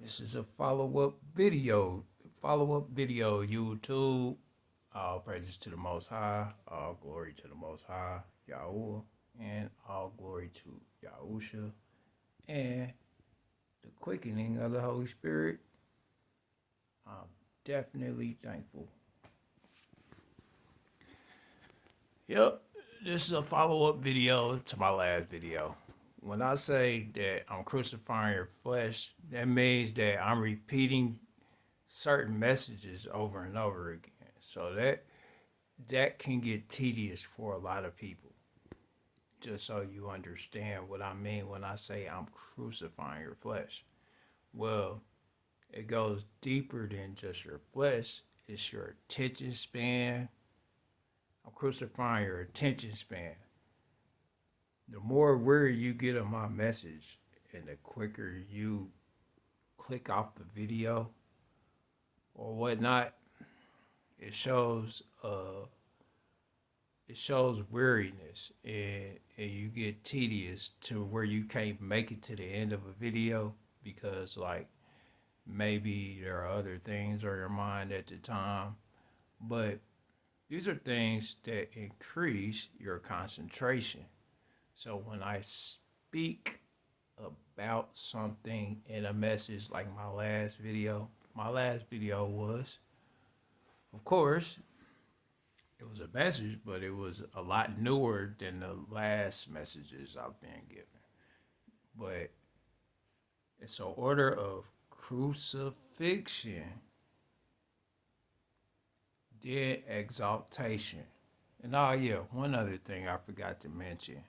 This is a follow-up video. Follow-up video, YouTube. All praises to the Most High. All glory to the Most High, Yahuwah. And all glory to Yahusha. And the quickening of the Holy Spirit. I'm definitely thankful. Yep, this is a follow-up video to my last video. When I say that I'm crucifying your flesh, that means that I'm repeating certain messages over and over again. So that can get tedious for a lot of people. Just so you understand what I mean when I say I'm crucifying your flesh. Well, it goes deeper than just your flesh. It's your attention span. I'm crucifying your attention span. The more weary you get of my message and the quicker you click off the video or whatnot, it shows weariness and you get tedious to where you can't make it to the end of a video because like maybe there are other things on your mind at the time. But these are things that increase your concentration. So when I speak about something in a message like my last video was, of course, it was a message, but it was a lot newer than the last messages I've been given. But it's an order of crucifixion, then exaltation. And oh yeah, one other thing I forgot to mention.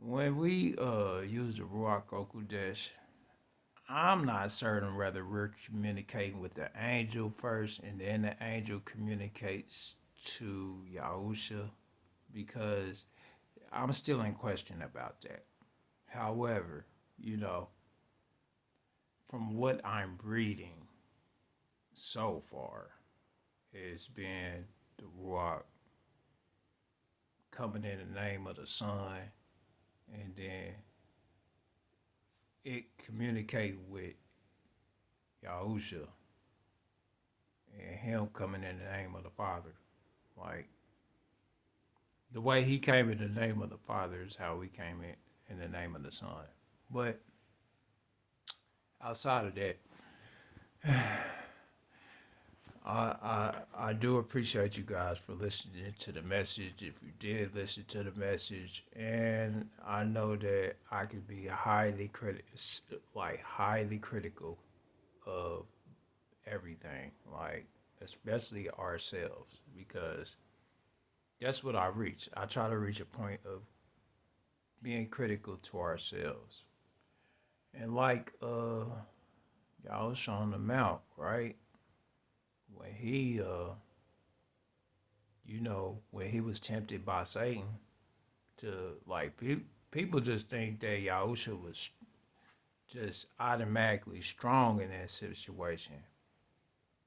When we use the Ruach Okudesh, I'm not certain whether we're communicating with the angel first and then the angel communicates to Yahusha because I'm still in question about that. However, you know, from what I'm reading so far, it's been the Ruach coming in the name of the Son, and then it communicate with Yahusha, and him coming in the name of the Father. Like the way he came in the name of the Father is how we came in the name of the Son. But outside of that, I do appreciate you guys for listening to the message. If you did listen to the message, and I know that I could be highly critical of everything, like especially ourselves, because that's what I reach. I try to reach a point of being critical to ourselves, and like y'all was showing the mount, right? When he when he was tempted by Satan to like people just think that Yahusha was just automatically strong in that situation.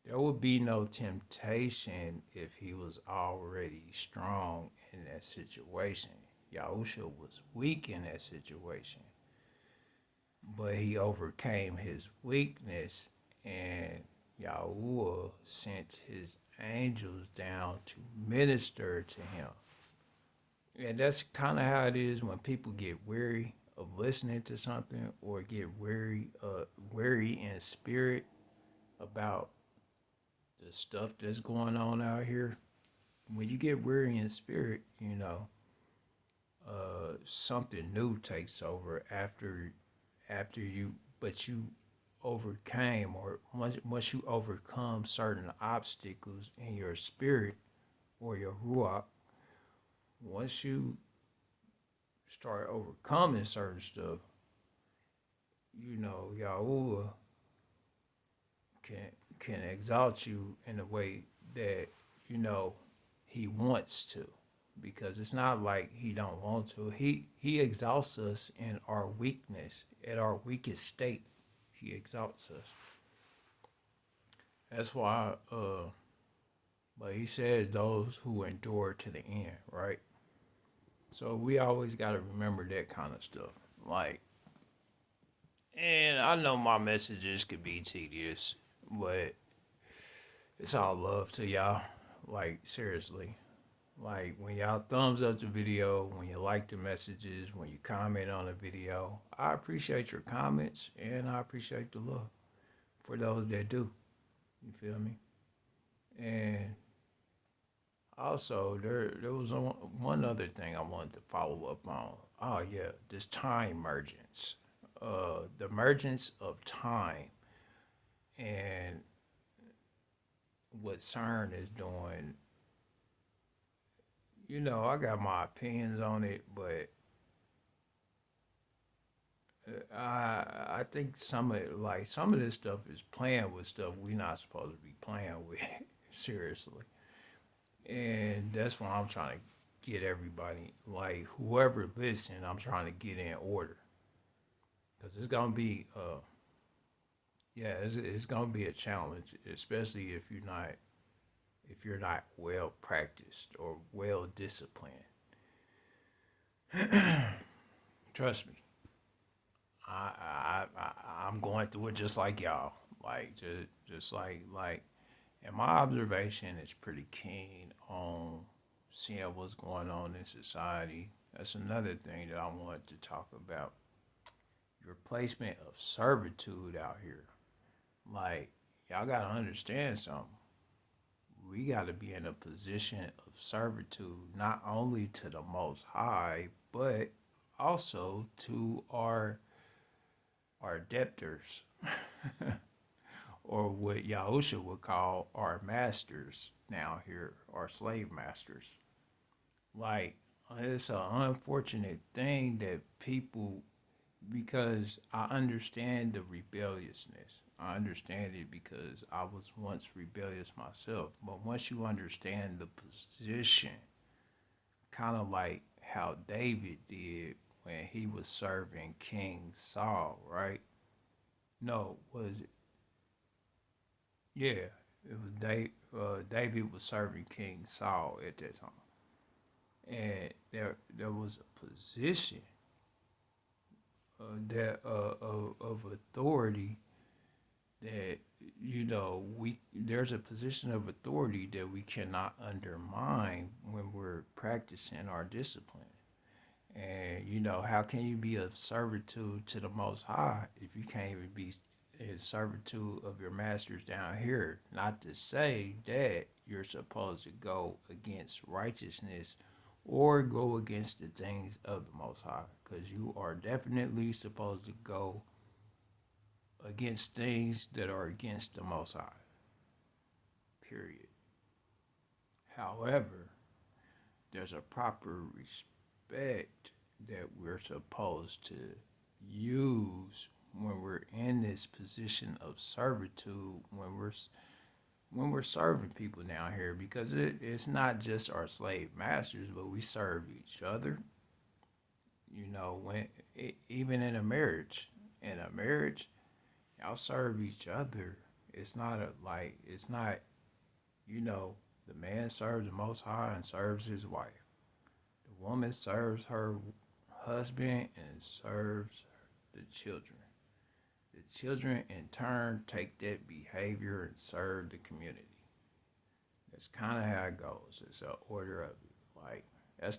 There would be no temptation if he was already strong in that situation. Yahusha was weak in that situation, but he overcame his weakness, and Yahuwah sent his angels down to minister to him. And that's kind of how it is when people get weary of listening to something or get weary in spirit about the stuff that's going on out here. When you get weary in spirit, something new takes over after you, but you overcame, or once you overcome certain obstacles in your spirit or your ruach, once you start overcoming certain stuff, Yahuwah can exalt you in a way that you know he wants to, because it's not like he don't want to. He exalts us in our weakness, at our weakest state. He exalts us. That's why but he says those who endure to the end, right? So we always got to remember that kind of stuff. Like And I know my messages could be tedious, but it's all love to y'all. Like, seriously. Like, when y'all thumbs up the video, when you like the messages, when you comment on the video, I appreciate your comments and I appreciate the love for those that do. You feel me? And also, there was one other thing I wanted to follow up on. Oh, yeah, this time mergence. The mergence of time and what CERN is doing. I got my opinions on it, but I think some of this stuff is playing with stuff we not supposed to be playing with seriously, and that's why I'm trying to get everybody, like whoever listen, I'm trying to get in order because it's gonna be yeah, it's gonna be a challenge, especially if you're not well practiced or well disciplined. Trust me, I'm going through it just like y'all. Like just like, and my observation is pretty keen on seeing what's going on in society. That's another thing that I wanted to talk about. Your placement of servitude out here. Like, y'all gotta understand something. We gotta be in a position of servitude, not only to the Most High, but also to our debtors, or what Yahusha would call our masters now here, our slave masters. Like, it's an unfortunate thing that people, because I understand the rebelliousness. I understand it because I was once rebellious myself. But once you understand the position, kind of like how David did when he was serving King Saul, right? No, was it? Yeah, it was David was serving King Saul at that time, and there was a position that of authority that we there's a position of authority that we cannot undermine when we're practicing our discipline. And how can you be of servitude to the Most High if you can't even be in servitude of your masters down here? Not to say that you're supposed to go against righteousness or go against the things of the Most High, because you are definitely supposed to go against things that are against the Most High. Period. However, there's a proper respect that we're supposed to use when we're in this position of servitude, when we're serving people down here, because it's not just our slave masters, but we serve each other. When even in a marriage, y'all serve each other. It's not you know the man serves the Most High and serves his wife. The woman serves her husband and serves the children. The children in turn take that behavior and serve the community. That's kind of how it goes. It's an order of it. Like, that's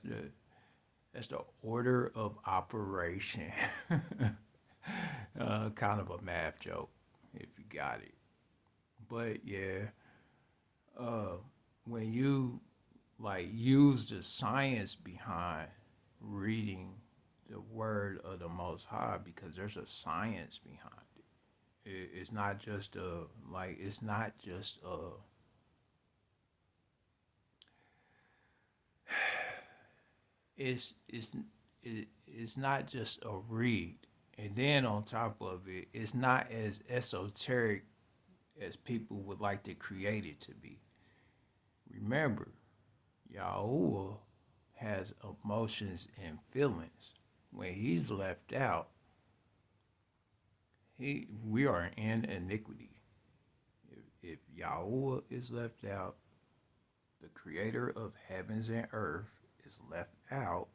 the order of operation. Kind of a math joke, if you got it. But yeah, uh, when you like use the science behind reading the word of the Most High, because there's a science behind it. It's not just a like. It's not just a. It's it's not just a read, and then on top of it, it's not as esoteric as people would like to create it to be. Remember, Yahuwah has emotions and feelings. When he's left out, we are in iniquity. If Yahuwah is left out, the creator of heavens and earth is left out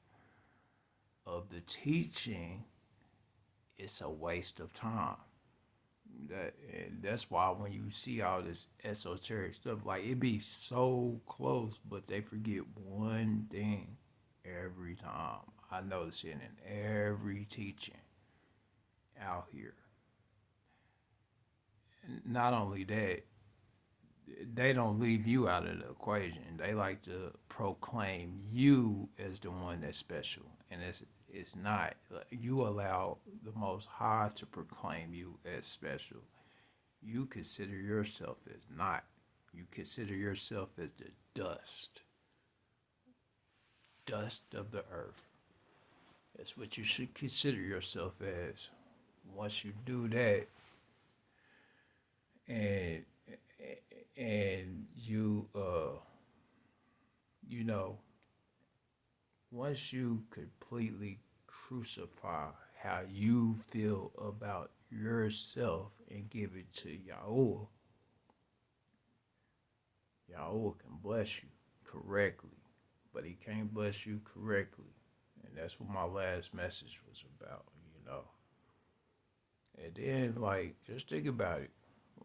of the teaching, it's a waste of time. And that's why when you see all this esoteric stuff, like it be so close, but they forget one thing every time. I notice it in every teaching out here. Not only that, they don't leave you out of the equation. They like to proclaim you as the one that's special, and it's not. You allow the Most High to proclaim you as special. You consider yourself as not. You consider yourself as the dust of the earth. That's what you should consider yourself as. Once you do that, and you you know, once you completely crucify how you feel about yourself and give it to Yahuwah, Yahuwah can bless you correctly, but he can't bless you correctly. And that's what my last message was about. And then, like, just think about it,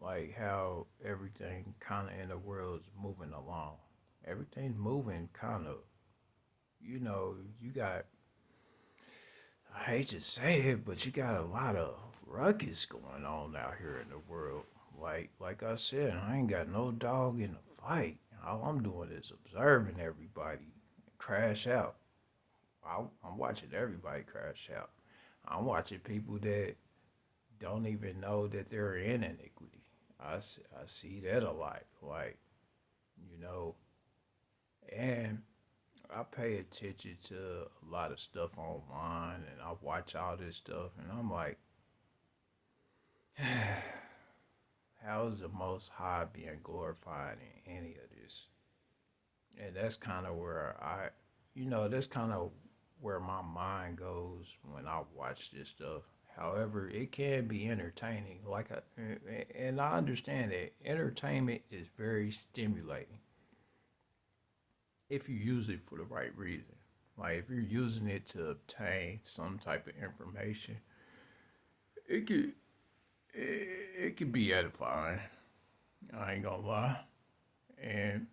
like how everything kind of in the world is moving along. Everything's moving kind of, you got, I hate to say it, but you got a lot of ruckus going on out here in the world. Like I said, I ain't got no dog in the fight. All I'm doing is observing everybody crash out. I'm watching everybody crash out. I'm watching people that don't even know that they're in iniquity. I see that a lot. Like, you know, and I pay attention to a lot of stuff online and I watch all this stuff and I'm like, how is the Most High being glorified in any of this? And that's kind of where that's kind of where my mind goes when I watch this stuff. However, it can be entertaining. And I understand that entertainment is very stimulating if you use it for the right reason. Like if you're using it to obtain some type of information, it could it could be edifying. I ain't gonna lie. And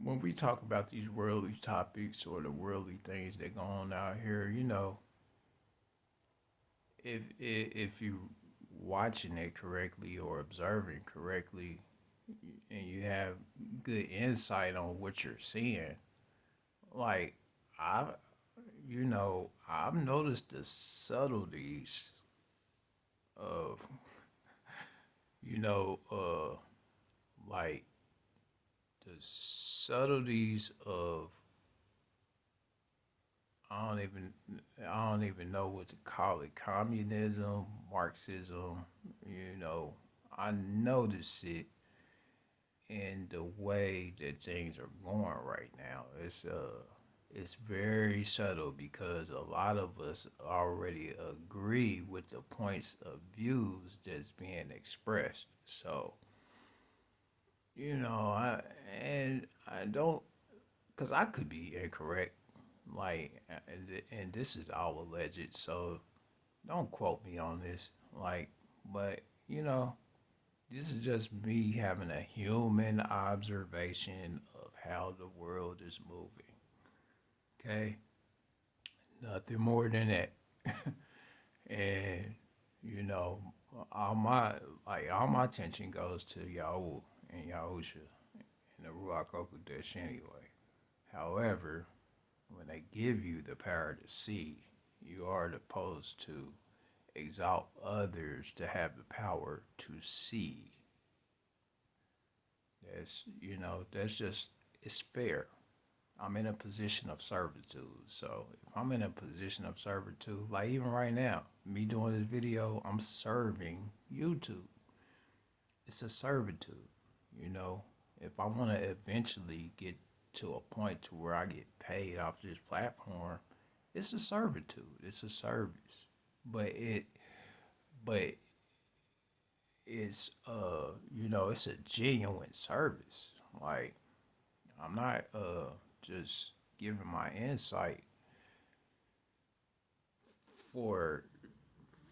when we talk about these worldly topics or the worldly things that go on out here, if you watching it correctly or observing correctly, and you have good insight on what you're seeing, like I, I've noticed the subtleties of, you know, like the subtleties of I don't even know what to call it. Communism, Marxism, you know, I notice it in the way that things are going right now. It's very subtle because a lot of us already agree with the points of views that's being expressed. So, I don't, because I could be incorrect. And this is all alleged, so don't quote me on this. But you know, this is just me having a human observation of how the world is moving. Okay, nothing more than that. And you know, all my attention goes to Yahweh and Yahusha and the Ruach Kodesh anyway. However, when they give you the power to see, you are supposed to exalt others to have the power to see. That's just, it's fair. I'm in a position of servitude. So if I'm in a position of servitude, like even right now, me doing this video, I'm serving YouTube. It's a servitude, you know. If I want to eventually get to a point to where I get paid off this platform, it's a servitude. It's a service. But but it's it's a genuine service. Like I'm not just giving my insight for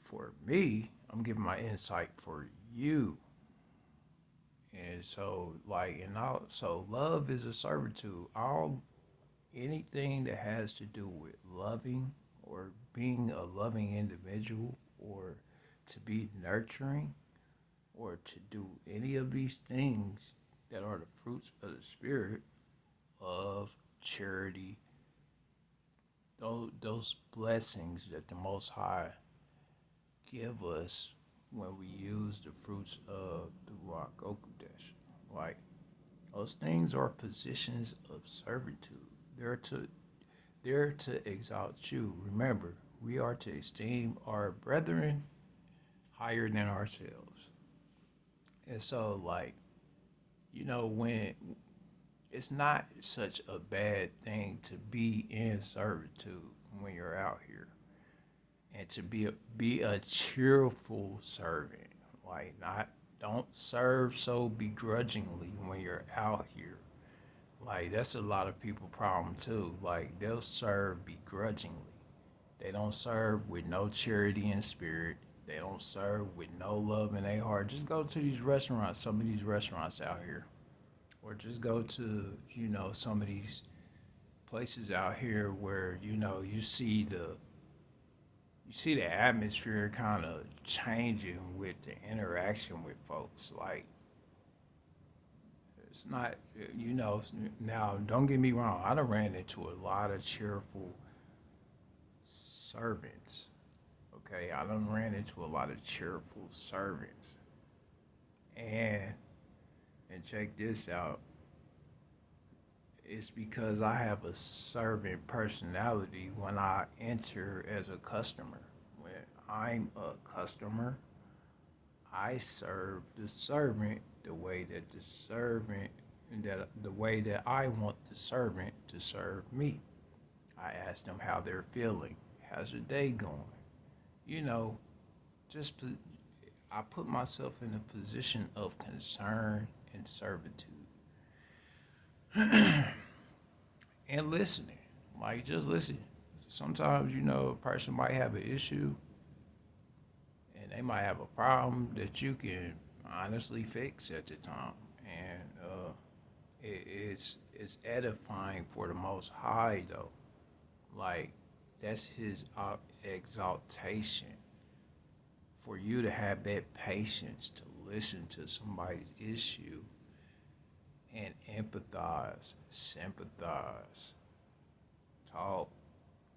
for me, I'm giving my insight for you. And so, like, and also, love is a servitude. All anything that has to do with loving or being a loving individual or to be nurturing or to do any of these things that are the fruits of the spirit of charity, those blessings that the Most High give us when we use the fruits of the Ruach Kodesh. Like those things are positions of servitude. They're to they're to exalt you. Remember, we are to esteem our brethren higher than ourselves. And so, like, when it's not such a bad thing to be in servitude when you're out here and to be a cheerful servant. Like, not don't serve so begrudgingly when you're out here. Like, that's a lot of people problem too. Like, they'll serve begrudgingly. They don't serve with no charity in spirit. They don't serve with no love in their heart. Just go to these restaurants, some of these restaurants out here, or just go to some of these places out here where you see the atmosphere kind of changing with the interaction with folks. Like it's not, now don't get me wrong. I done ran into a lot of cheerful servants. Okay, I done ran into a lot of cheerful servants, and check this out. It's because I have a servant personality when I enter as a customer. When I'm a customer, I serve the servant the way that the way that I want the servant to serve me. I ask them how they're feeling. How's your day going? You know, just I put myself in a position of concern and servitude and listening. Like just listen. Sometimes a person might have an issue and they might have a problem that you can honestly fix at the time, and it's edifying for the Most High though. Like that's His exaltation for you to have that patience to listen to somebody's issue and empathize, sympathize, talk,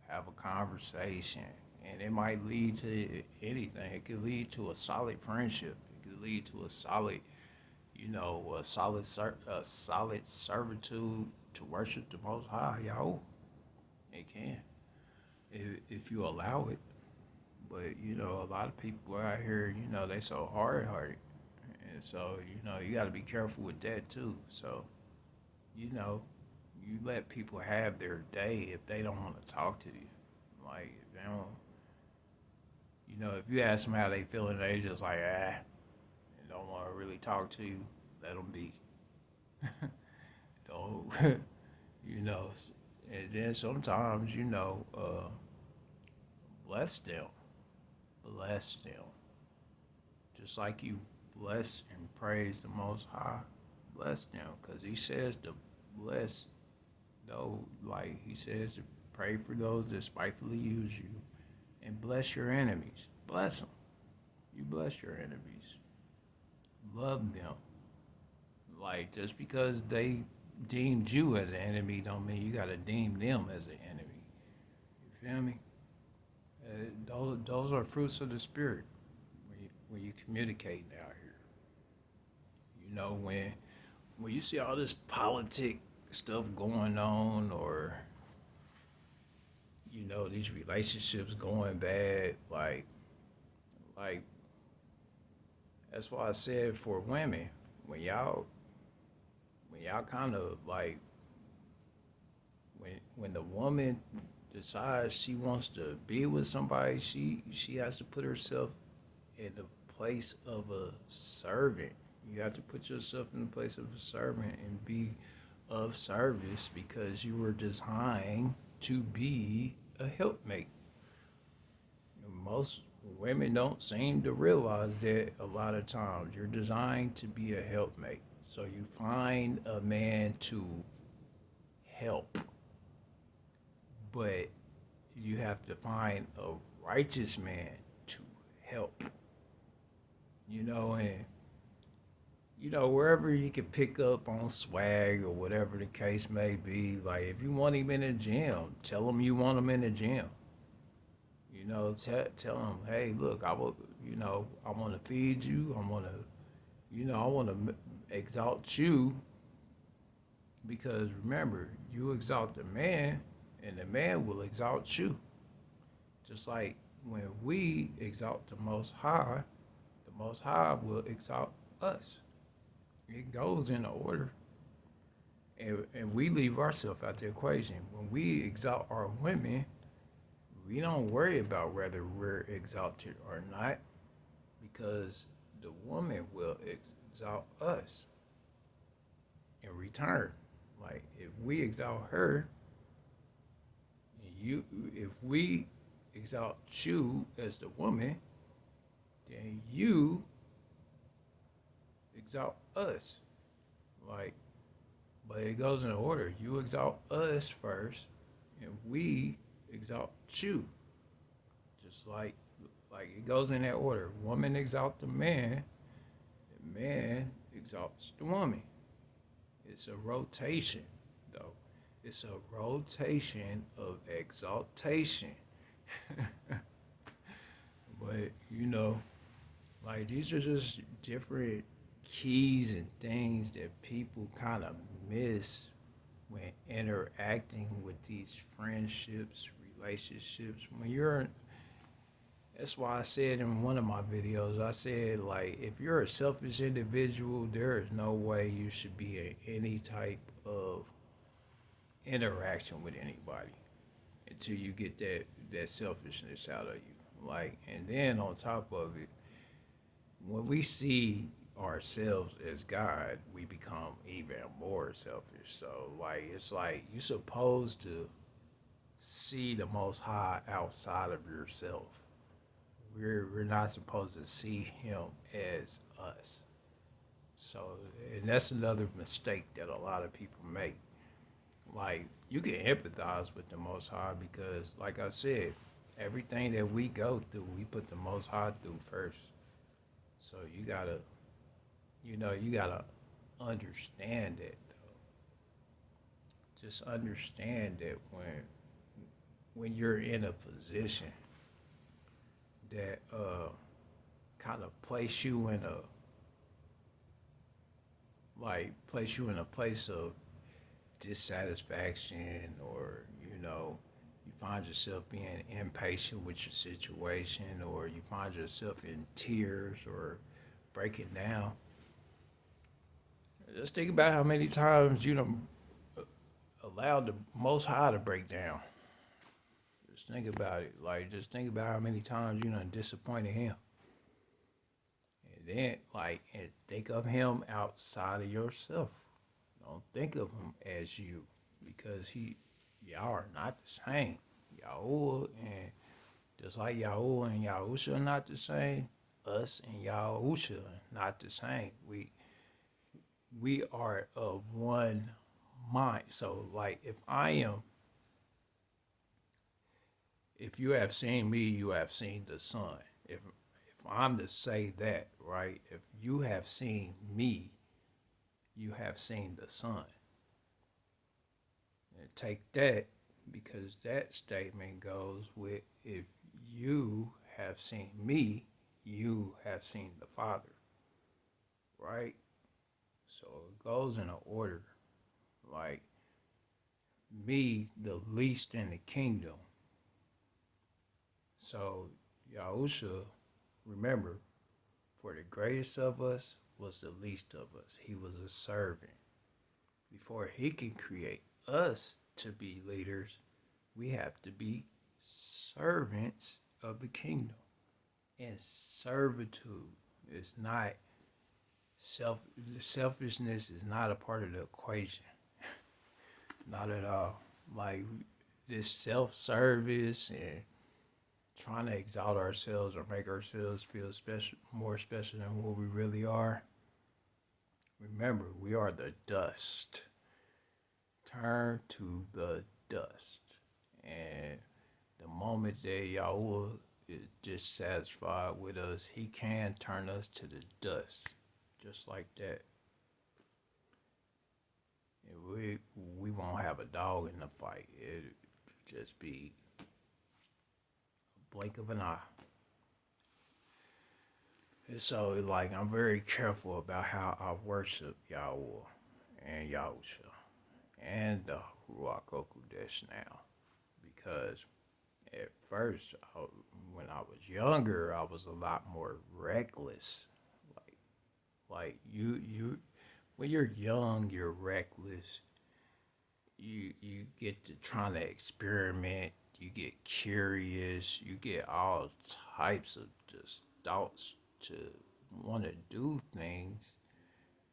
have a conversation, and it might lead to anything. It could lead to a solid friendship. It could lead to a solid, a solid servitude to worship the Most High, Yahweh. It can, if you allow it. But a lot of people out here, they so hard hearted, and so you got to be careful with that too. So you know, you let people have their day if they don't want to talk to you. Like if they don't, if you ask them how they feeling, they just like and don't want to really talk to you. Let them be. Don't, you know. And then sometimes, bless them, bless them, just like you bless and praise the Most High. Bless them, cause He says to bless. Though, like He says to pray for those that spitefully use you, and bless your enemies. Bless them. You bless your enemies. Love them. Like just because they deemed you as an enemy, don't mean you gotta deem them as an enemy. You feel me? Those are fruits of the spirit when you communicate out here. When you see all this politic stuff going on, or these relationships going bad, like that's why I said for women, when y'all kind of like when the woman decides she wants to be with somebody, she has to put herself in the place of a servant. You have to put yourself in the place of a servant and be of service because you were designed to be a helpmate. Most women don't seem to realize that a lot of times you're designed to be a helpmate. So you find a man to help, but you have to find a righteous man to help. And wherever you can pick up on swag or whatever the case may be, like if you want him in the gym, tell him you want him in the gym. Tell him, hey, look, I want to feed you. I want to exalt you because remember, you exalt the man, and the man will exalt you. Just like when we exalt the Most High will exalt us. It goes in order, and we leave ourselves out the equation. When we exalt our women, we don't worry about whether we're exalted or not because the woman will exalt us in return. Like if we exalt her, if we exalt you as the woman, then you exalt us. Like, but it goes in order. You exalt us first, and we exalt you. Just like it goes in that order. Woman exalt the man, the man exalts the woman. It's a rotation, though. It's a rotation of exaltation. But like these are just different keys and things that people kind of miss when interacting with these friendships, relationships. That's why I said in one of my videos, I said, like, if you're a selfish individual, there is no way you should be in any type of interaction with anybody until you get that selfishness out of you. Like, and then on top of it, when we see ourselves as God, we become even more selfish. So, like, it's like you're supposed to see the Most High outside of yourself. We're not supposed to see Him as us. So, and that's another mistake that a lot of people make. Like, you can empathize with the Most High because, like I said, everything that we go through, we put the Most High through first. So you gotta understand it though. Just understand that when you're in a position that kind of place you in a place of dissatisfaction, or you find yourself being impatient with your situation, or you find yourself in tears or breaking down. Just think about how many times allowed the Most High to break down. Just think about it. Like, just think about how many times you done disappointed Him. And then, and think of Him outside of yourself. Don't think of Him as you, because y'all are not the same. Yahuwah and just like Yahuwah and Yahusha are not the same, us and Yahusha are not the same. We are of one mind. So, like, if you have seen me, you have seen the Son. If I'm to say that, right? If you have seen me, you have seen the Son. And take that, because that statement goes with, if you have seen me, you have seen the Father, right? So it goes in an order. Like, me, the least in the kingdom. So Yahusha, remember, for the greatest of us was the least of us. He was a servant. Before He can create us to be leaders, we have to be servants of the kingdom. And servitude is not selfishness is not a part of the equation. Not at all. Like, this self-service and trying to exalt ourselves or make ourselves feel special, more special than what we really are. Remember, we are the dust. Turn to the dust. And the moment that Yahuwah is dissatisfied with us, he can turn us to the dust. Just like that. And we won't have a dog in the fight. It just be a blink of an eye. And so like I'm very careful about how I worship Yahweh and Yahusha and the Ruach Kodesh now. Because at first, when I was younger, I was a lot more reckless. Like, when you're young, you're reckless. You get to trying to experiment. You get curious. You get all types of just thoughts to want to do things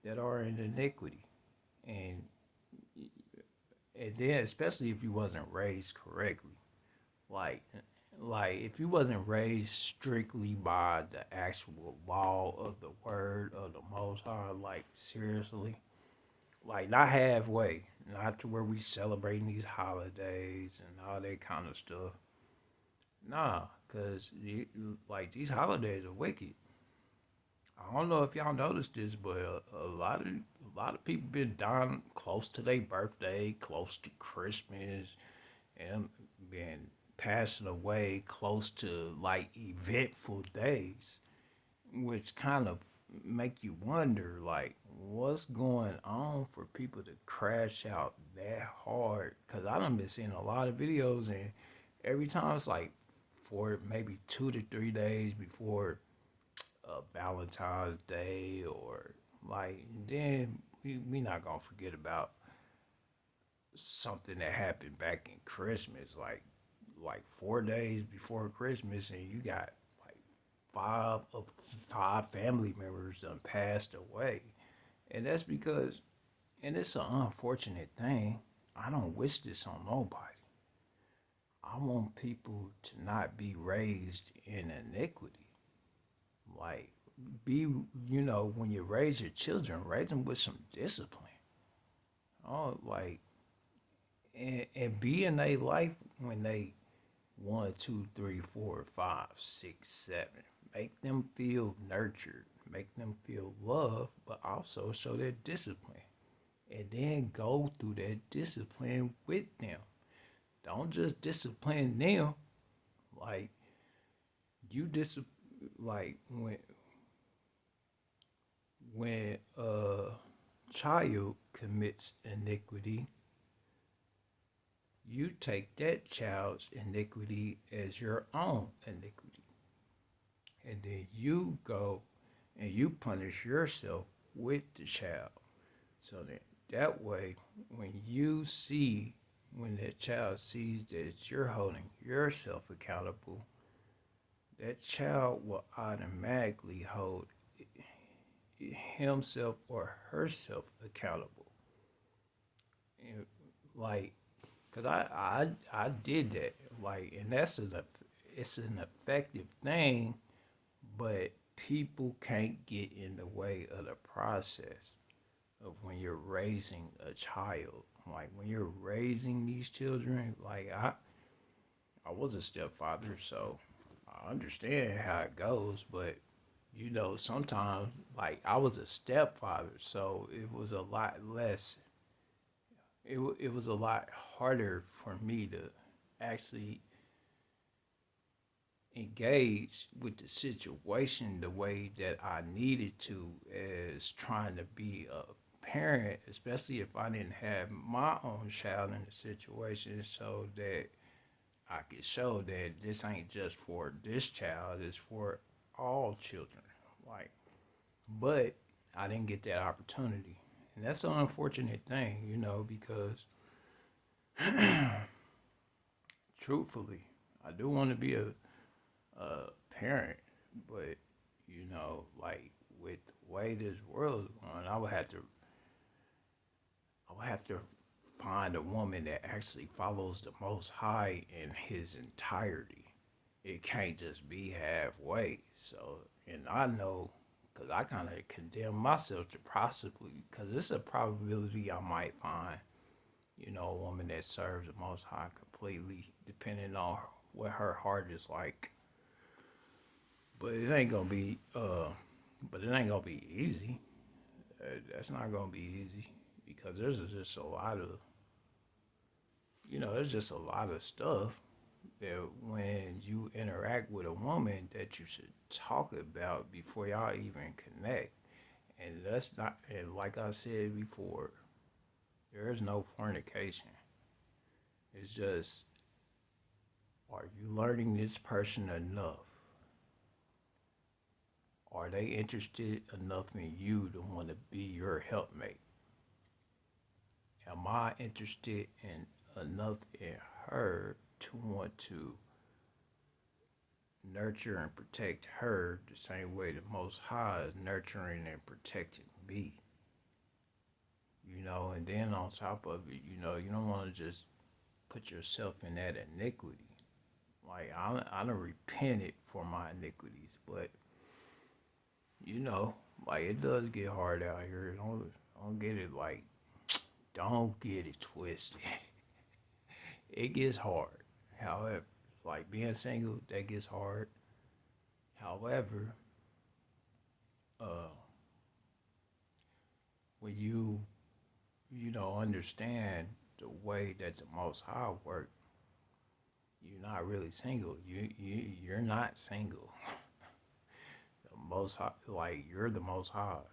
that are in iniquity, and and then especially if you wasn't raised correctly. Like like if you wasn't raised strictly by the actual law of the word of the most high, like seriously. Like not halfway. Not to where we celebrating these holidays and all that kind of stuff. Nah, cause like these holidays are wicked. I don't know if y'all noticed this, but a lot of people been dying close to their birthday, close to Christmas, and been passing away close to like eventful days, which kind of make you wonder like what's going on for people to crash out that hard. Cause I done been seeing a lot of videos, and every time it's like for maybe 2 to 3 days before Valentine's Day, or like then we not gonna forget about something that happened back in Christmas, like 4 days before Christmas, and you got like five family members done passed away, and that's because, and it's an unfortunate thing. I don't wish this on nobody. I want people to not be raised in iniquity. Like, be, when you raise your children, raise them with some discipline. Oh, like, and be in their life when they one, two, three, four, five, six, seven. Make them feel nurtured, make them feel loved, but also show their discipline. And then go through that discipline with them. Don't just discipline them. Like you like when a child commits iniquity, you take that child's iniquity as your own iniquity. And then you go and you punish yourself with the child. So that way, when that child sees that you're holding yourself accountable, that child will automatically hold himself or herself accountable. And like, cause I did that. Like, and it's an effective thing, but people can't get in the way of the process of when you're raising a child. Like when you're raising these children, like I was a stepfather, so I understand how it goes, but sometimes like I was a stepfather, so it was a lot less. It was a lot harder for me to actually engage with the situation the way that I needed to, as trying to be a parent, especially if I didn't have my own child in the situation, so that I could show that this ain't just for this child, it's for all children. Like, but I didn't get that opportunity. And that's an unfortunate thing, because truthfully, I do want to be a parent, but like with the way this world is going, I would have to find a woman that actually follows the Most High in His entirety. it can't just be halfway. So, and I know, because I kind of condemn myself to possibly, because it's a probability I might find, a woman that serves the Most High completely, depending on what her heart is like. But it ain't gonna be, easy. That's not gonna be easy because just a lot of, there's just a lot of stuff that when you interact with a woman that you should talk about before y'all even connect. And that's not, and like I said before, there is no fornication. It's just, are you learning this person enough? Are they interested enough in you to want to be your helpmate? Am I interested in enough in her to want to nurture and protect her the same way the Most High is nurturing and protecting me? And then on top of it, you don't want to just put yourself in that iniquity. Like, I don't repent it for my iniquities, but, you know, like, it does get hard out here. Don't get it, like, don't get it twisted. It gets hard. However, like being single, that gets hard. However, uh, when you don't understand the way that the Most High work, you're not really single. You're not single. The Most High, like you're the Most High.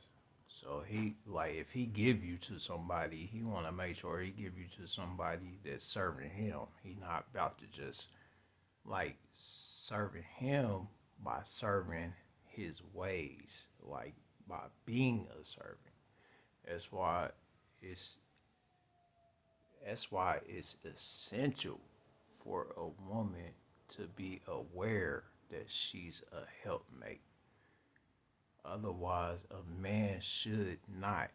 So he like if he give you to somebody, he want to make sure he give you to somebody that's serving him. He not about to just like serving him by serving his ways, like by being a servant. That's why it's it's essential for a woman to be aware that she's a helpmate. Otherwise, a man should not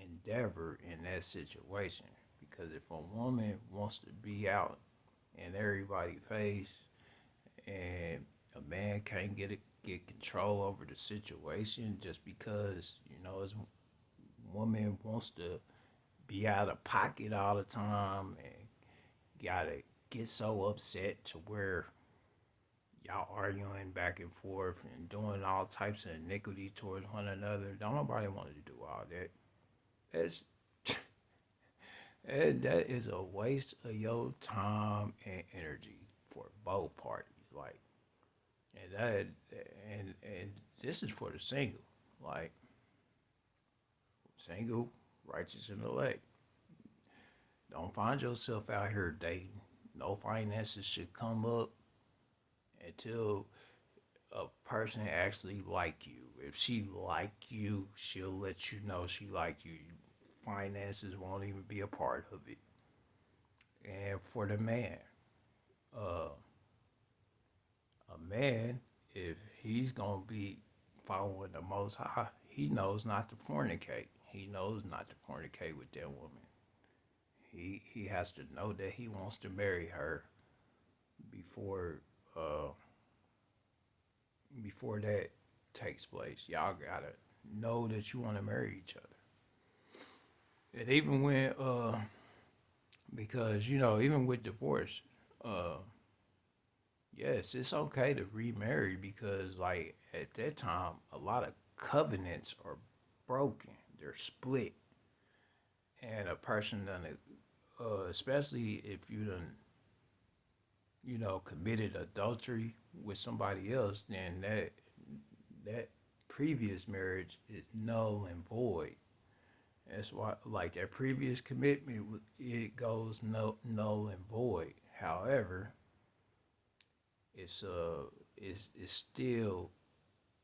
endeavor in that situation. Because if a woman wants to be out in everybody's face and a man can't get control over the situation just because his woman wants to be out of pocket all the time and gotta get so upset to where y'all arguing back and forth and doing all types of iniquity towards one another. Don't nobody want to do all that. That's that is a waste of your time and energy for both parties. Like, and that and this is for the single. Like, single, righteous and elect. Don't find yourself out here dating. No finances should come up until a person actually like you. If she like you, she'll let you know she like you. Finances won't even be a part of it. And for the man, uh, a man, if he's gonna be following the Most High, he knows not to fornicate. He knows not to fornicate with that woman. He has to know that he wants to marry her before uh before that takes place. Y'all gotta know that you want to marry each other. And even when because even with divorce, uh yes, it's okay to remarry because like at that time a lot of covenants are broken. They're split. And a person done it, especially if you done committed adultery with somebody else, then that previous marriage is null and void. That's why, like that previous commitment, it goes null and void. However, it's it's still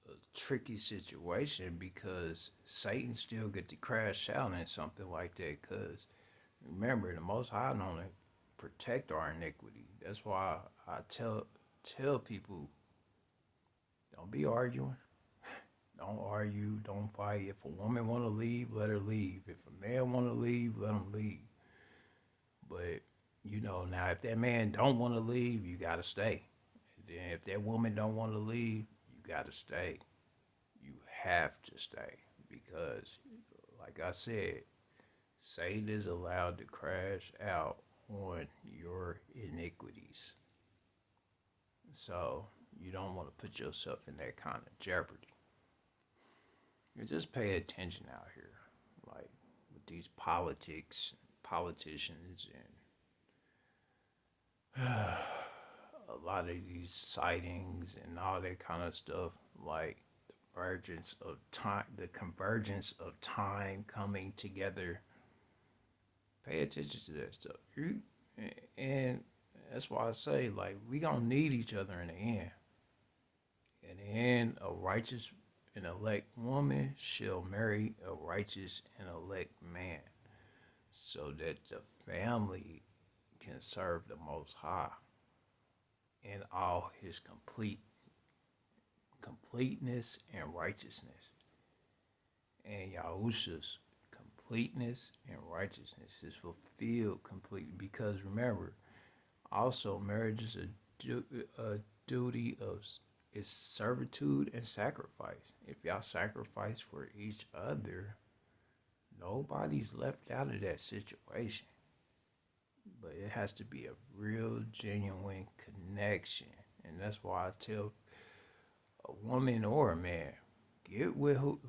a tricky situation because Satan still get to crash out in something like that. Because remember, the Most High only protect our iniquity. That's why I tell people, don't be arguing. Don't argue. Don't fight. If a woman want to leave, let her leave. If a man want to leave, let him leave. But now if that man don't want to leave, you gotta stay. then if that woman don't want to leave, you gotta stay. You have to stay because, like I said, Satan is allowed to crash out on your iniquities. So you don't want to put yourself in that kind of jeopardy. You just pay attention out here, like with these politicians, and a lot of these sightings and all that kind of stuff. Like the convergence of time coming together. Pay attention to that stuff. And that's why I say, like, we gonna need each other in the end. In the end, a righteous and elect woman shall marry a righteous and elect man, so that the family can serve the Most High in all his completeness and righteousness. And Yahusha's completeness and righteousness is fulfilled completely. Because remember, also marriage is a duty of it's servitude and sacrifice. If y'all sacrifice for each other, nobody's left out of that situation. But it has to be a real, genuine connection. And that's why I tell a woman or a man, get with who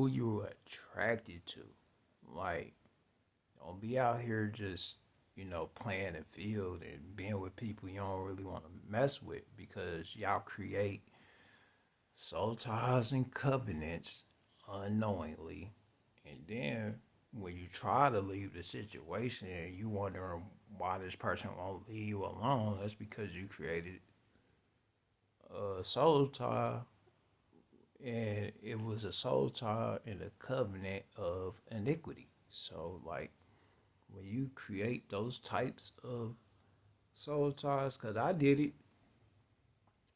you're attracted to. Like, don't be out here just, playing the field and being with people you don't really want to mess with, because y'all create soul ties and covenants unknowingly. And then when you try to leave the situation and you wondering why this person won't leave you alone, that's because you created a soul tie, and it was a soul tie and a covenant of iniquity. So, like, when you create those types of soul ties, because I did it,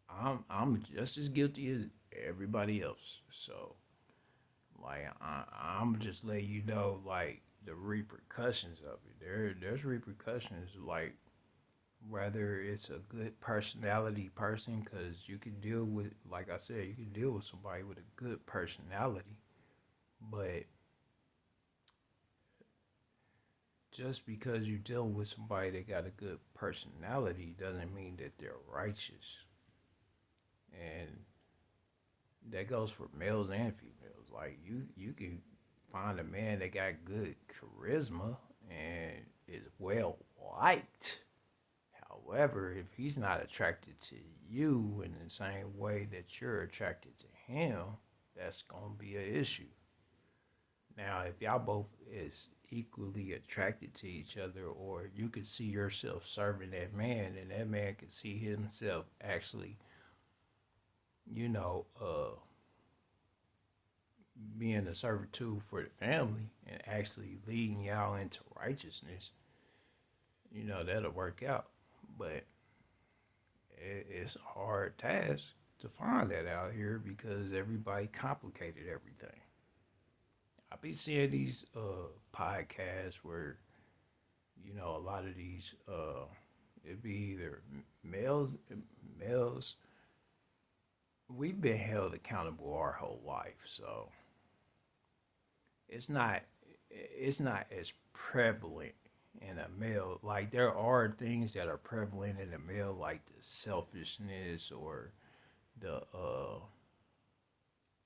I'm just as guilty as everybody else. So, like, I'm just letting you know, like, the repercussions of it. There's repercussions, like, whether it's a good personality person, because you can deal with, like I said, you can deal with somebody with a good personality, but just because you deal with somebody that got a good personality doesn't mean that they're righteous. And that goes for males and females. Like, you can find a man that got good charisma and is well liked. However, if he's not attracted to you in the same way that you're attracted to him, that's gonna be an issue. Now, if y'all both is equally attracted to each other, or you could see yourself serving that man, and that man could see himself actually, you know, being a servitude for the family and actually leading y'all into righteousness, that'll work out. But it's a hard task to find that out here because everybody complicated everything. I be seeing these podcasts where a lot of these it be either males. We've been held accountable our whole life, so it's not it's not as prevalent in a male. Like, there are things that are prevalent in a male, like the selfishness or the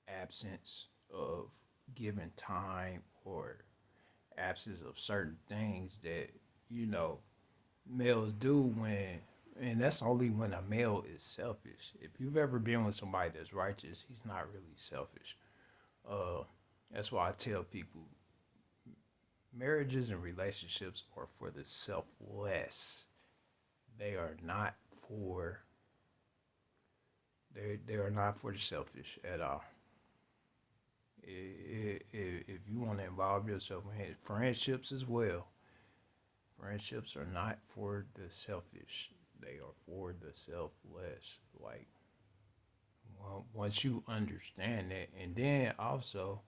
absence of giving time, or absence of certain things that you know males do when, and that's only when a male is selfish. If you've ever been with somebody that's righteous, he's not really selfish. uh that's why I tell people marriages and relationships are for the selfless. They are not for they are not for the selfish at all. If you want to involve yourself in friendships as well, friendships are not for the selfish. They are for the selfless. Like, well, once you understand that, and then also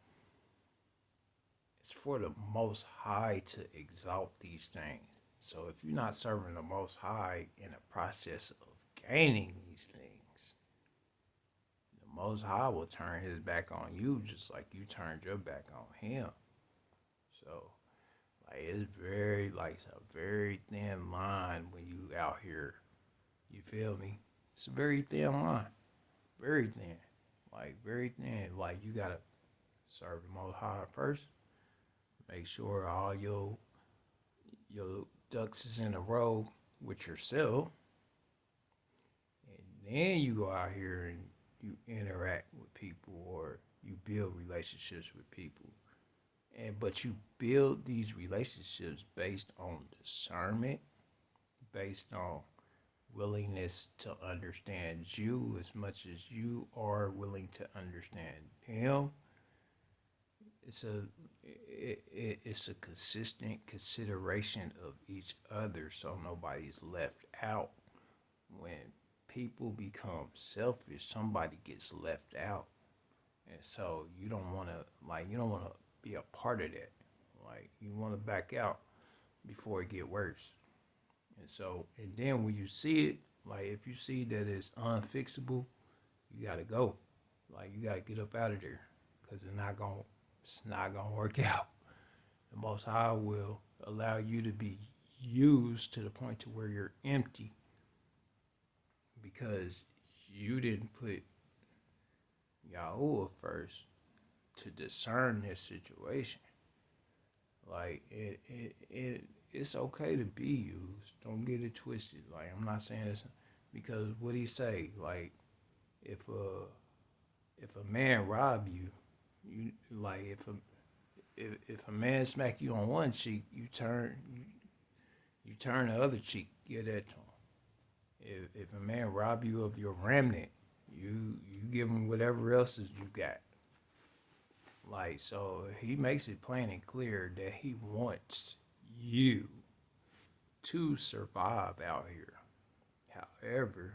it's for the Most High to exalt these things. So if you're not serving the Most High in the process of gaining these things, the Most High will turn his back on you just like you turned your back on him. So, like, it's very, like, it's a very thin line when you out here. You feel me? It's a very thin line. Very thin. Like, very thin. Like, you gotta serve the Most High first. Make sure all your ducks is in a row with yourself, and then you go out here and you interact with people or you build relationships with people. And but you build these relationships based on discernment, based on willingness to understand you as much as you are willing to understand him. It's a it's a consistent consideration of each other so nobody's left out. When people become selfish, somebody gets left out. And so you don't want to, like, you don't want to be a part of that. Like, you want to back out before it get worse. And so, and then when you see it, like, if you see that it's unfixable, you got to go. Like, you got to get up out of there because it's not gonna work out. The Most High will allow you to be used to the point to where you're empty because you didn't put Yahuwah first to discern this situation. Like, it's okay to be used. Don't get it twisted. Like, I'm not saying this because what he say? Like, if a man rob you, you like if a man smack you on one cheek, you turn the other cheek, give that to him. If a man rob you of your remnant, you give him whatever else you got. Like, so he makes it plain and clear that he wants you to survive out here. However,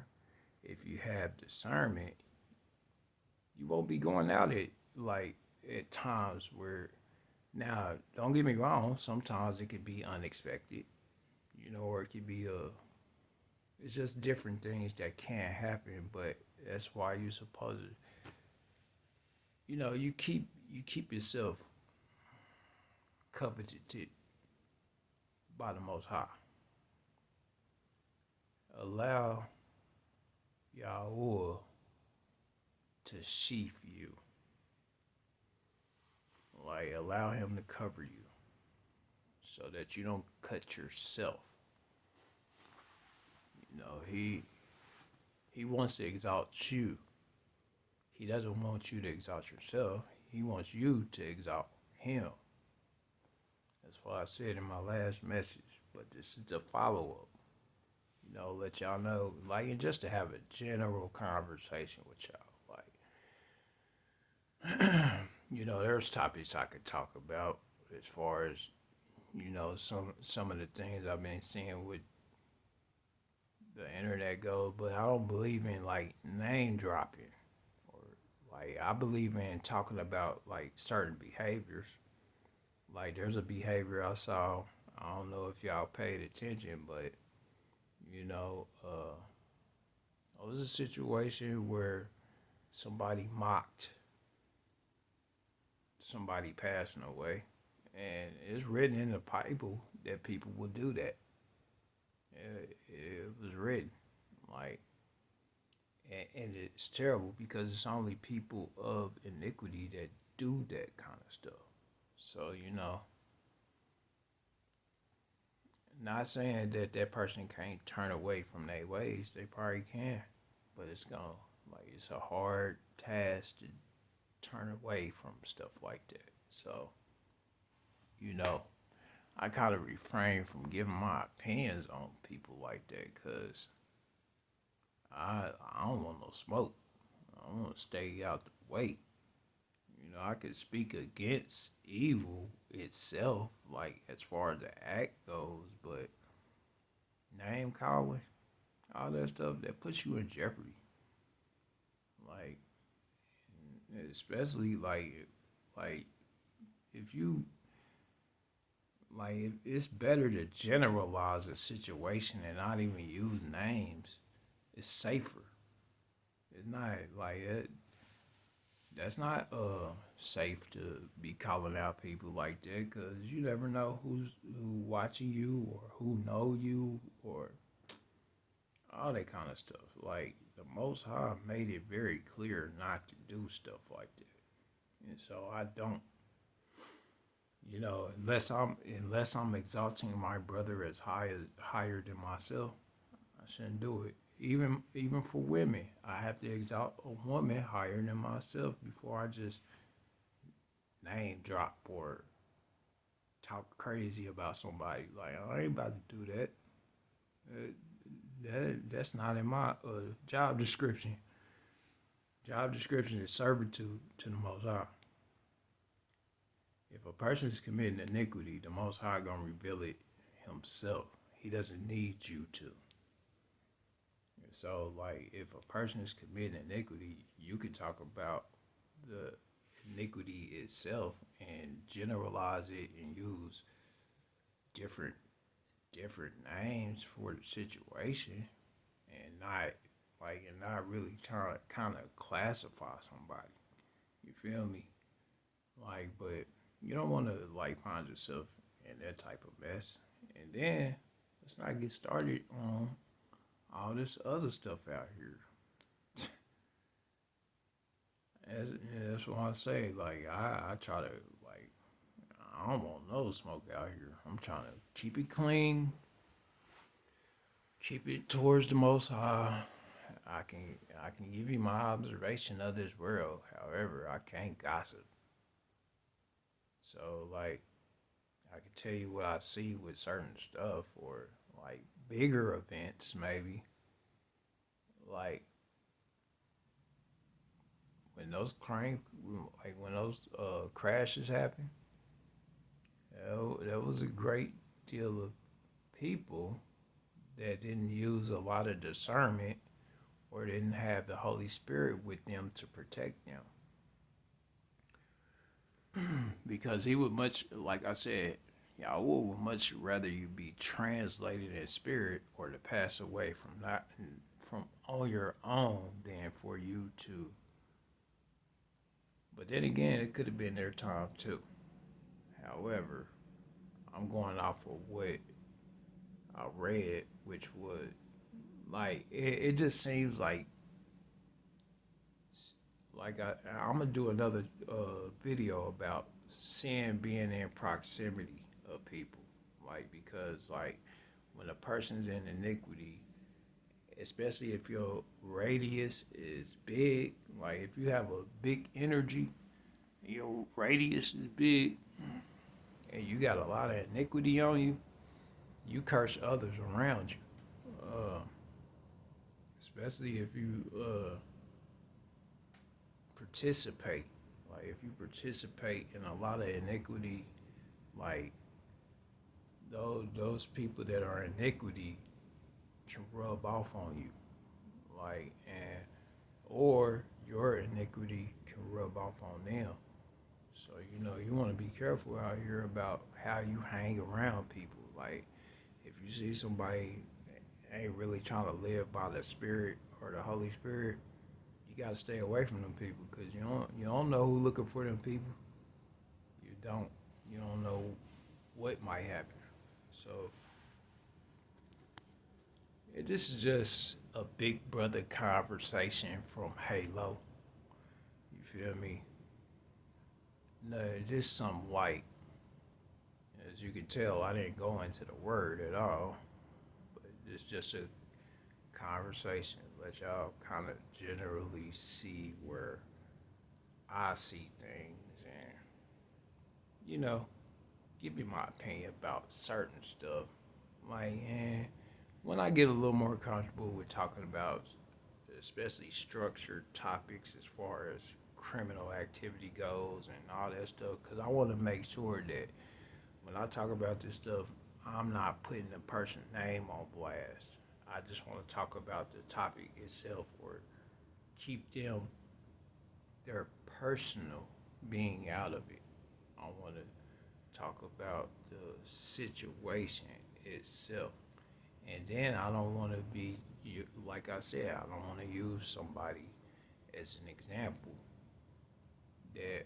if you have discernment, you won't be going out at times where, now don't get me wrong, sometimes it could be unexpected, or it could be it's just different things that can happen, but that's why you're supposed to, you keep yourself coveted by the Most High. Allow Yahuwah to sheath you. Like, allow him to cover you so that you don't cut yourself. He wants to exalt you. He doesn't want you to exalt yourself. He wants you to exalt him. That's why I said in my last message. But this is the follow up. Let y'all know, like, and just to have a general conversation with y'all. Like, there's topics I could talk about as far as, some of the things I've been seeing with the internet goes, but I don't believe in, like, name dropping, or, like, I believe in talking about, like, certain behaviors. Like, there's a behavior I saw. I don't know if y'all paid attention, but it was a situation where somebody mocked somebody passing away, and it's written in the Bible that people will do that. It was written, like, and it's terrible because it's only people of iniquity that do that kind of stuff. So, not saying that that person can't turn away from their ways. They probably can, but it's a hard task to turn away from stuff like that. So, you know, I kind of refrain from giving my opinions on people like that because I don't want no smoke. I want to stay out the way. I could speak against evil itself, like as far as the act goes, but name calling, all that stuff that puts you in jeopardy. Like, especially like if you it's better to generalize a situation and not even use names, it's safer. It's not like it. That's not safe to be calling out people like that because you never know who watching you or who know you or all that kind of stuff. Like the Most High made it very clear not to do stuff like that, and so I don't. Unless I'm exalting my brother as higher than myself, I shouldn't do it. Even for women, I have to exalt a woman higher than myself before I just name drop or talk crazy about somebody. Like I ain't about to do that. Uh, that's not in my job description. Job description is servitude to the Most High. If a person is committing iniquity, the Most High gonna reveal it himself. He doesn't need you to. So, like, if a person is committing iniquity, you can talk about the iniquity itself and generalize it and use different different names for the situation, and not really trying to kind of classify somebody. You feel me? Like, but you don't want to like find yourself in that type of mess. And then let's not get started on all this other stuff out here. That's what I say. Like I try to like I don't want no smoke out here. I'm trying to keep it clean, keep it towards the Most High. I can give you my observation of this world. However, I can't gossip. So like I can tell you what I see with certain stuff or like bigger events maybe. Like when those crane when those crashes happen, there was a great deal of people that didn't use a lot of discernment or didn't have the Holy Spirit with them to protect them. Because he would much, like I said, Yahweh would much rather you be translated in spirit or to pass away from on your own than for you to. But then again, it could have been their time too. However, I'm going off of what I read, which would it just seems I'm gonna do another video about sin being in proximity of people, like because like when a person's in iniquity, especially if your radius is big, like if you have a big energy, your radius is big, and you got a lot of iniquity on you, you curse others around you. Uh, Especially if you participate. Like if you participate in a lot of iniquity, like those people that are iniquity can rub off on you. Like and or your iniquity can rub off on them. So you want to be careful out here about how you hang around people. Like if you see somebody ain't really trying to live by the Spirit or the Holy Spirit, you gotta stay away from them people because you don't know who looking for them people. You don't you don't know what might happen. So this is just a big brother conversation from Halo. You feel me? No, just some light. As you can tell, I didn't go into the word at all. But it's just a conversation. Let y'all kind of generally see where I see things and, you know, give you my opinion about certain stuff. Like, and when I get a little more comfortable with talking about, especially structured topics as far as criminal activity goes and all that stuff, because I want to make sure that when I talk about this stuff, I'm not putting the person's name on blast. I just want to talk about the topic itself or keep their personal being out of it. I want to talk about the situation itself And then I don't want to be, like I said, I don't want to use somebody as an example that,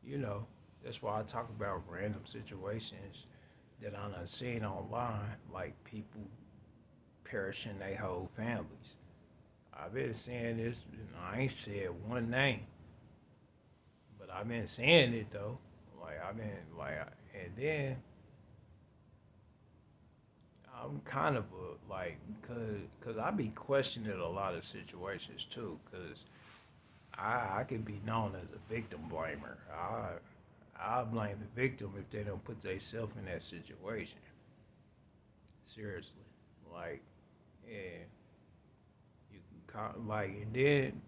you know, that's why I talk about random situations that I done seen online, like people perishing their whole families. I've been saying this, I ain't said one name, but I've been saying it though. Like I've been like, and then I'm kind of like, cause I be questioning a lot of situations too, cause I could be known as a victim blamer. I blame the victim if they don't put themselves in that situation. Seriously, like, and like, and then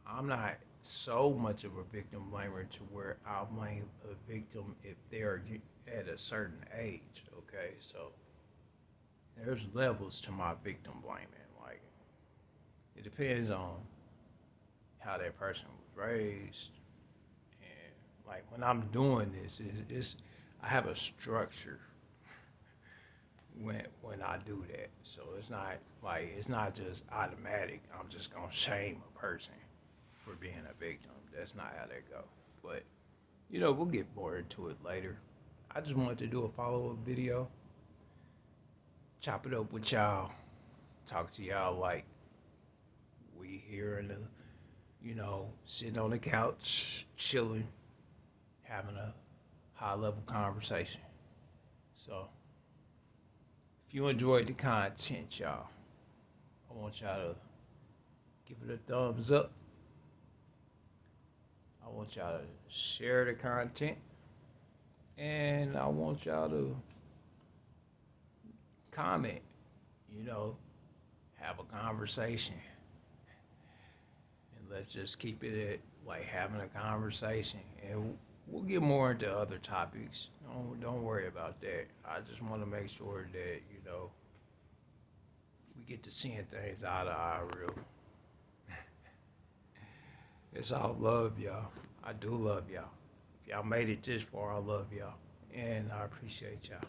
I'm not so much of a victim blamer to where I'll blame a victim if they're at a certain age. Okay, so there's levels to my victim blaming. Like, it depends on how that person was raised, and like when I'm doing this, it's I have a structure when I do that. So it's not like it's not just automatic. I'm just gonna shame a person for being a victim. That's not how that go. But we'll get more into it later. I just wanted to do a follow up video, chop it up with y'all, talk to y'all like we here in the, sitting on the couch, chilling, having a high level conversation. So if you enjoyed the content, y'all, I want y'all to give it a thumbs up. I want y'all to share the content. And I want y'all to comment, you know, have a conversation. And let's just keep it at like having a conversation. And we'll get more into other topics. Don't worry about that. I just want to make sure that, we get to seeing things eye to eye real. It's all love, y'all. I do love y'all. If y'all made it this far, I love y'all. And I appreciate y'all.